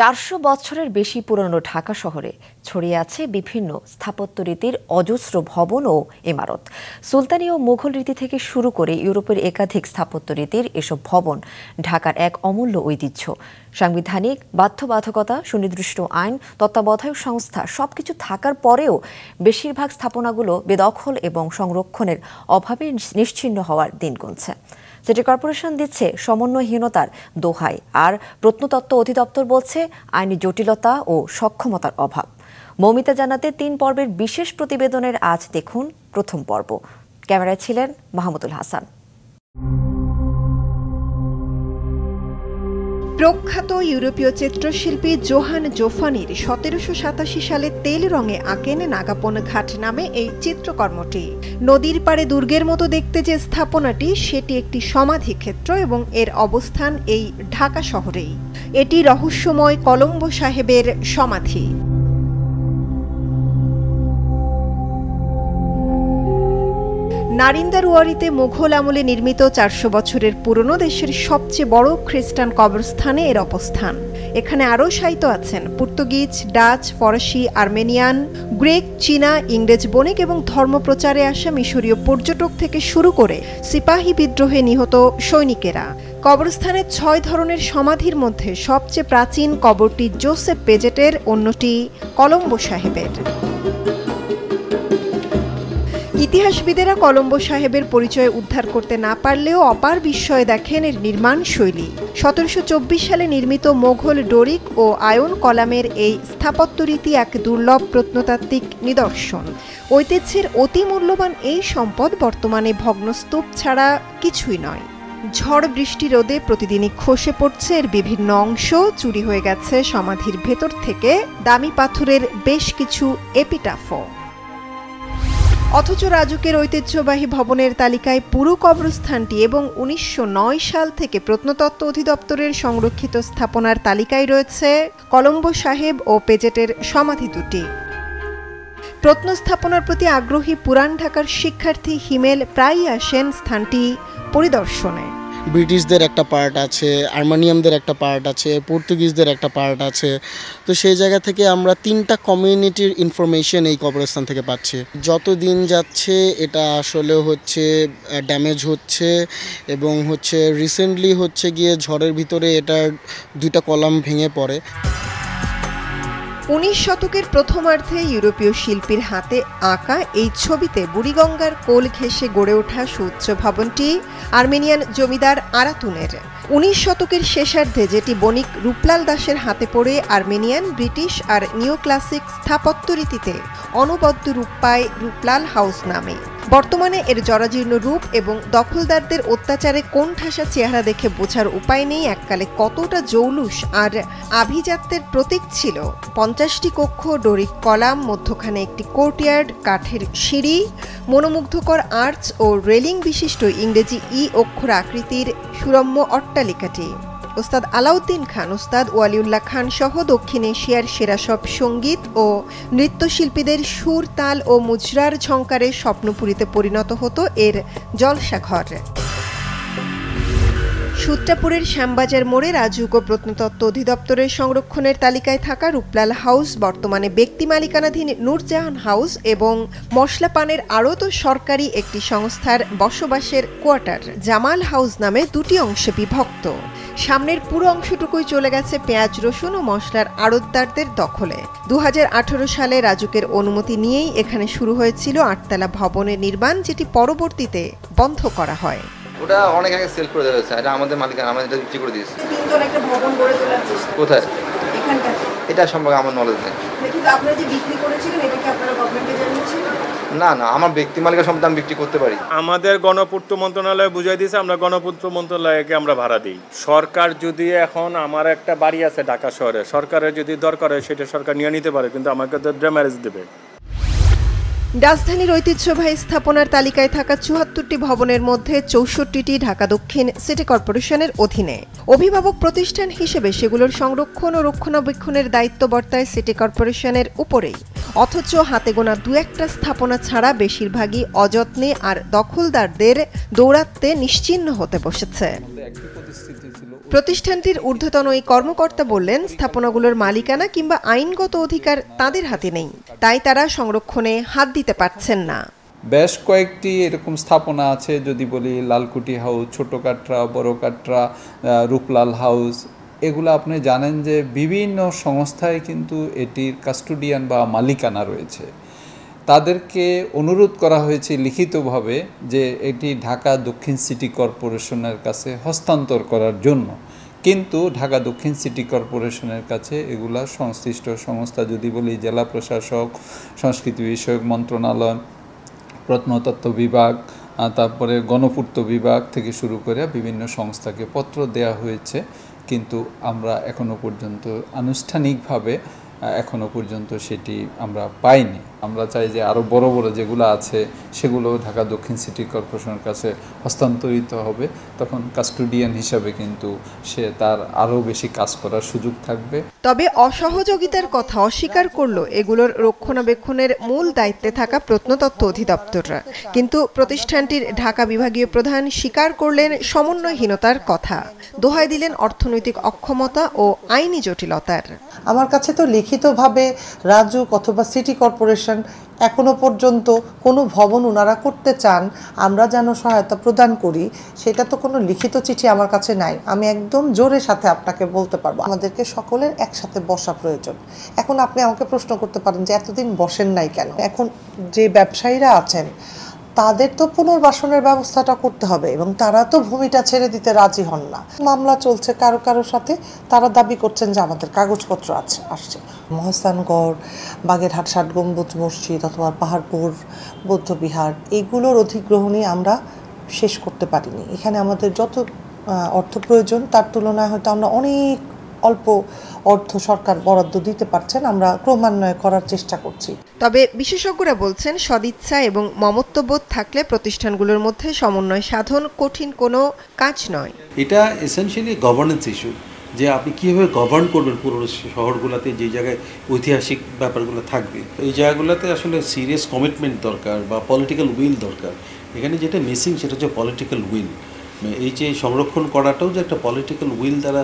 400 বছরের বেশি পুরনো ঢাকা শহরে ছড়িয়ে আছে বিভিন্ন স্থাপত্য রীতির অজস্র ভবন ও ইমারত। সুলতানি ও মুঘল রীতি থেকে শুরু করে ইউরোপের একাধিক স্থাপত্য রীতির এসব ভবন ঢাকার এক অমূল্য ঐতিহ্য। সাংবিধানিক বাধ্যবাধকতা, সুনির্দিষ্ট আইন, তত্ত্বাবধায়ক সংস্থা সবকিছু থাকার পরেও বেশিরভাগ স্থাপনাগুলো বেদখল এবং সংরক্ষণের অভাবে নিশ্চিহ্ন হওয়ার দিন গুনছে। সিটি কর্পোরেশন দিচ্ছে সমন্বয়হীনতার দোহাই, আর প্রত্নতত্ত্ব অধিদপ্তর বলছে আইনি জটিলতা ও সক্ষমতার অভাব। মৌমিতা জানাতে 3 পর্বের বিশেষ প্রতিবেদনের আজ দেখুন প্রথম পর্ব। ক্যামেরায় ছিলেন মাহমুদুল হাসান। প্রখ্যাত ইউরোপীয় চিত্রশিল্পী জোহান জোফানির 1787 সালে তেল রঙে আঁকেন নাগাপন ঘাট নামে এই চিত্রকর্মটি। নদীর পাড়ে দুর্গের মতো দেখতে যে স্থাপনাটি, সেটি একটি সমাধি ক্ষেত্র এবং এর অবস্থান এই ঢাকা শহরেই। এটি রহস্যময় কলম্বো সাহেবের সমাধি। নারিন্দারওয়ারিতে মুঘল আমলে নির্মিত 400 বছরের পুরনো দেশের সবচেয়ে বড় খ্রিস্টান কবরস্থানে এর অবস্থান। এখানে আরও শায়িত আছেন পর্তুগিজ, ডাচ, ফরাসি, আর্মেনিয়ান, গ্রিক, চীনা, ইংরেজ বণিক এবং ধর্মপ্রচারে আসা মিশরীয় পর্যটক থেকে শুরু করে সিপাহী বিদ্রোহে নিহত সৈনিকেরা। কবরস্থানের 6 ধরনের সমাধির মধ্যে সবচেয়ে প্রাচীন কবরটি জোসেফ পেজেটের, অন্যটি কলম্বো সাহেবের। ইতিহাসবিদেরা কলম্বো সাহেবের পরিচয় উদ্ধার করতে না পারলেও অপার বিস্ময়ে দেখেন এর নির্মাণ শৈলী। 1724 সালে নির্মিত মোঘল ডোরিক ও আয়ন কলামের এই স্থাপত্য রীতি এক দুর্লভ প্রত্নতাত্ত্বিক নিদর্শন। ঐতিহ্যের অতি মূল্যবান এই সম্পদ বর্তমানে ভগ্নস্তূপ ছাড়া কিছুই নয়। ঝড় বৃষ্টি রোদে প্রতিদিনই খসে পড়ছে এর বিভিন্ন অংশ। চুরি হয়ে গেছে সমাধির ভেতর থেকে দামি পাথরের বেশ কিছু এপিটাফও। অথচ রাজুকের ঐতিহ্যবাহী ভবনের তালিকায় পুরো কবরস্থানটি এবং 1909 সাল থেকে প্রত্নতত্ত্ব অধিদপ্তরের সংরক্ষিত স্থাপনার তালিকায় রয়েছে কলম্বো সাহেব ও পেজেটের সমাধি দুটি। প্রত্নস্থাপনার প্রতি আগ্রহী পুরান ঢাকার শিক্ষার্থী হিমেল প্রায়ই আসেন স্থানটি পরিদর্শনে। ব্রিটিশদের একটা পার্ট আছে, আর্মেনিয়ানদের একটা পার্ট আছে, পর্তুগিজদের একটা পার্ট আছে। তো সেই জায়গা থেকে আমরা 3টা কমিউনিটির ইনফরমেশন এই কবরস্থান থেকে পাচ্ছি। যত দিন যাচ্ছে এটা আসলে ড্যামেজ হচ্ছে এবং রিসেন্টলি গিয়ে ঝড়ের ভিতরে এটার 2টা কলাম ভেঙে পড়ে। 19 শতকের প্রথমার্ধে ইউরোপীয় শিল্পীর হাতে আঁকা এই ছবিতে বুড়িগঙ্গার কোল ঘেঁষে গড়ে ওঠা সুউচ্চ ভবনটি আর্মেনিয়ান জমিদার আরাতুনের। 19 শতকের শেষার্ধে যেটি বণিক রূপলাল দাসের হাতে পড়ে আর্মেনিয়ান, ব্রিটিশ আর নিও ক্লাসিক স্থাপত্য রীতিতে অনবদ্য রূপ পায় রূপলাল হাউস নামে। বর্তমানে এর জরাজীর্ণ রূপ এবং দখলদারদের অত্যাচারে কোণঠাসা চেহারা দেখে বোঝার উপায় নেই এককালে কতটা জৌলুস আর আভিজাত্যের প্রতীক ছিল। 50টি কক্ষ, ডোরিক কলাম, মধ্যখানে একটি কোর্টইয়ার্ড, কাঠের সিঁড়ি, মনোমুগ্ধকর আর্চ ও রেলিং বিশিষ্ট ইংরেজি ই অক্ষর আকৃতির সুরম্য অট্টালিকাটি। ওস্তাদ আলাউদ্দিন খান, ওস্তাদ ওয়ালিউল্লাহ খান সহ দক্ষিণ এশিয়ার সেরা সব সঙ্গীত ও নৃত্যশিল্পীদের সুর, তাল ও মুজরার ঝংকারে স্বপ্নপুরীতে পরিণত হতো এর জলসাঘর। সূত্রাপুরের শ্যামবাজার মোড়ে রাজুক ও প্রত্নতত্ত্ব অধিদপ্তরের সংরক্ষণের তালিকায় থাকা রূপলাল হাউস বর্তমানে ব্যক্তি মালিকানাধীন নূরজাহান হাউস এবং মশলা পানের আড়ত সরকারি একটি সংস্থার বসবাসের কোয়ার্টার জামাল হাউস নামে 2টি অংশে বিভক্ত। সামনের পুরো অংশটুকুই চলে গেছে পেঁয়াজ, রসুন ও মশলার আড়তদারদের দখলে। 2018 সালে রাজুকের অনুমতি নিয়েই এখানে শুরু হয়েছিল 8তলা ভবনের নির্মাণ, যেটি পরবর্তীতে বন্ধ করা হয়। ওটা অনেক আগে সেল করে দেওয়া হয়েছে, এটা আমাদের মালিকানা, আমরা এটা বিক্রি করে দিয়েছি। তিনতলা একটা ভবন গড়ে তোলার চেষ্টা কোথায়? এখানটা। এটা সম্পর্কে আমার নলেজ নেই। কিন্তু আপনারা যে বিক্রি করেছিলেন এটা কি আপনারা গভর্নমেন্টকে জানিয়েছিলেন? না, আমার ব্যক্তি মালিকানা সম্পত্তি আমি বিক্রি করতে পারি। আমাদের গণপূর্ত মন্ত্রণালয় বুঝাই দিয়েছে, আমরা গণপূর্ত মন্ত্রণালয়কে আমরা ভাড়া দিই। সরকার যদি এখন আমার একটা বাড়ি আছে ঢাকা শহরে, সরকারের যদি দরকার হয় সেটা সরকার নিয়ে নিতে পারে, কিন্তু আমাকে তো ড্যামেজ দেবে। রাজধানীর ঐতিহ্যবাহী স্থাপনার তালিকায় থাকা 74টি ভবনের মধ্যে 64টি ঢাকা দক্ষিণ সিটি কর্পোরেশনের অধীনে। অভিভাবক প্রতিষ্ঠান হিসেবে সেগুলোর সংরক্ষণ ও রক্ষণাবেক্ষণের দায়িত্ব বর্তায় সিটি কর্পোরেশনের উপরেই। অথচ হাতে গোনা 2-1টা স্থাপনা ছাড়া বেশিরভাগই অযত্নে আর দখলদারদের দৌরাত্ম্যে নিশ্চিহ্ন হতে বসেছে। একটি পরিস্থিতি ছিল প্রতিষ্ঠানটির ঊর্ধ্বতন এই কর্মকর্তা বললেন, স্থাপনাগুলোর মালিকানা কিংবা আইনগত অধিকার তাদের হাতে নেই, তাই তারা সংরক্ষণে হাত দিতে পারছেন না। বেশ কয়েকটি এরকম স্থাপনা আছে, যদি বলি লালকুটি হাউস, ছোট কাটরা, বড় কাটরা, রূপলাল হাউস, এগুলো আপনি জানেন যে বিভিন্ন সংস্থায় কিন্তু এটির কাস্টোডিয়ান বা মালিকানা রয়েছে। তাদেরকে অনুরোধ করা হয়েছে লিখিতভাবে যে এটি ঢাকা দক্ষিণ সিটি কর্পোরেশনের কাছে হস্তান্তর করার জন্য, কিন্তু ঢাকা দক্ষিণ সিটি কর্পোরেশনের কাছে এগুলা সংশ্লিষ্ট সংস্থা, যদি বলি জেলা প্রশাসক, সংস্কৃতি বিষয়ক মন্ত্রণালয়, প্রত্নতত্ত্ব বিভাগ, তারপরে গণপূর্ত বিভাগ থেকে শুরু করে বিভিন্ন সংস্থাকে পত্র দেয়া হয়েছে, কিন্তু আমরা এখনো পর্যন্ত আনুষ্ঠানিকভাবে সেটি আমরা পাইনি। আমরা চাই যে আরও বড় বড় যেগুলো আছে সেগুলো ঢাকা দক্ষিণ সিটি কর্পোরেশনের কাছে হস্তান্তরিত হবে, তখন কাস্টোডিয়ান হিসাবে কিন্তু সে তার আরও বেশি কাজ করার সুযোগ থাকবে। তবে অসহযোগিতার কথা অস্বীকার করলো এগুলোর রক্ষণাবেক্ষণের মূল দায়িত্বে থাকা প্রত্নতত্ত্ব অধিদপ্তররা, কিন্তু প্রতিষ্ঠানটির ঢাকা বিভাগীয় প্রধান স্বীকার করলেন সমন্বয়হীনতার কথা, দোহাই দিলেন অর্থনৈতিক অক্ষমতা ও আইনি জটিলতার। আমার কাছে তো লিখিতভাবে রাজুক অথবা সিটি কর্পোরেশন এখনো পর্যন্ত কোনো ভবন ওনারা করতে চান, আমরা যেন সহায়তা প্রদান করি, সেটা তো কোনো লিখিত চিঠি আমার কাছে নাই। আমি একদম জোরের সাথে আপনাকে বলতে পারবো আমাদেরকে সকলের একসাথে বসা প্রয়োজন। এখন আপনি আমাকে প্রশ্ন করতে পারেন যে এতদিন বসেন নাই কেন? এখন যে ব্যবসায়ীরা আছেন তাদের তো পুনর্বাসনের ব্যবস্থাটা করতে হবে, এবং তারা তো ভূমিটা ছেড়ে দিতে রাজি হন না। মামলা চলছে কারো সাথে, তারা দাবি করছেন যে আমাদের কাগজপত্র আসছে। মহস্থানগড়, বাগেরহাট ৬০ গম্বুজ মসজিদ অথবা পাহাড়পুর বৌদ্ধবিহার, এগুলোর অধিগ্রহণই আমরা শেষ করতে পারিনি। এখানে আমাদের যত অর্থ প্রয়োজন তার তুলনায় হয়তো আমরা অনেক অল্প অর্থ সরকার বরাদ্দ দিতে পারছেন, আমরা ক্রমান্বয়ে করার চেষ্টা করছি। তবে বিশেষজ্ঞরা বলছেন, সদিচ্ছা এবং মমত্ববোধ থাকলে প্রতিষ্ঠানগুলোর মধ্যে সমন্বয় সাধন কঠিন কোনো কাজ নয়। এটা এসেনশিয়ালি গভর্নেন্স ইস্যু, যে আপনি কীভাবে গভর্ন করবেন পুরনো শহরগুলোতে, যে জায়গায় ঐতিহাসিক ব্যাপারগুলো থাকবে, এই জায়গাগুলোতে আসলে সিরিয়াস কমিটমেন্ট দরকার বা পলিটিক্যাল উইল দরকার। এখানে যেটা মিসিং সেটা হচ্ছে পলিটিক্যাল উইল। এই যে সংরক্ষণ করাটাও যে একটা পলিটিক্যাল উইল দ্বারা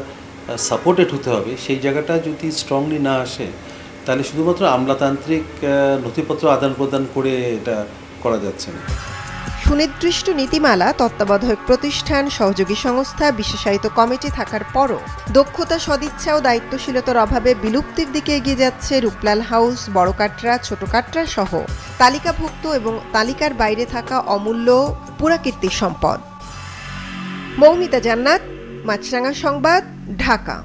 সাপোর্টেড হতে হবে, সেই জায়গাটা যদি স্ট্রংলি না আসে, তাহলে শুধুমাত্র আমলাতান্ত্রিক নথিপত্র আদান প্রদান করে এটা করা যাচ্ছে না। সুনির্দিষ্ট নীতিমালা, তত্ত্বাবধায়ক প্রতিষ্ঠান, সহযোগী সংস্থা, বিশেষায়িত কমিটি থাকার পরও দক্ষতা, সদিচ্ছা ও দায়িত্বশীলতার অভাবে বিলুপ্তির দিকে এগিয়ে যাচ্ছে রূপলাল হাউস, বড় কাটরা, ছোট কাটরা সহ তালিকাভুক্ত এবং তালিকার বাইরে থাকা অমূল্য পুরাকীর্তি সম্পদ। মৌমিতা জান্নাত, মাছরাঙা সংবাদ, ঢাকা।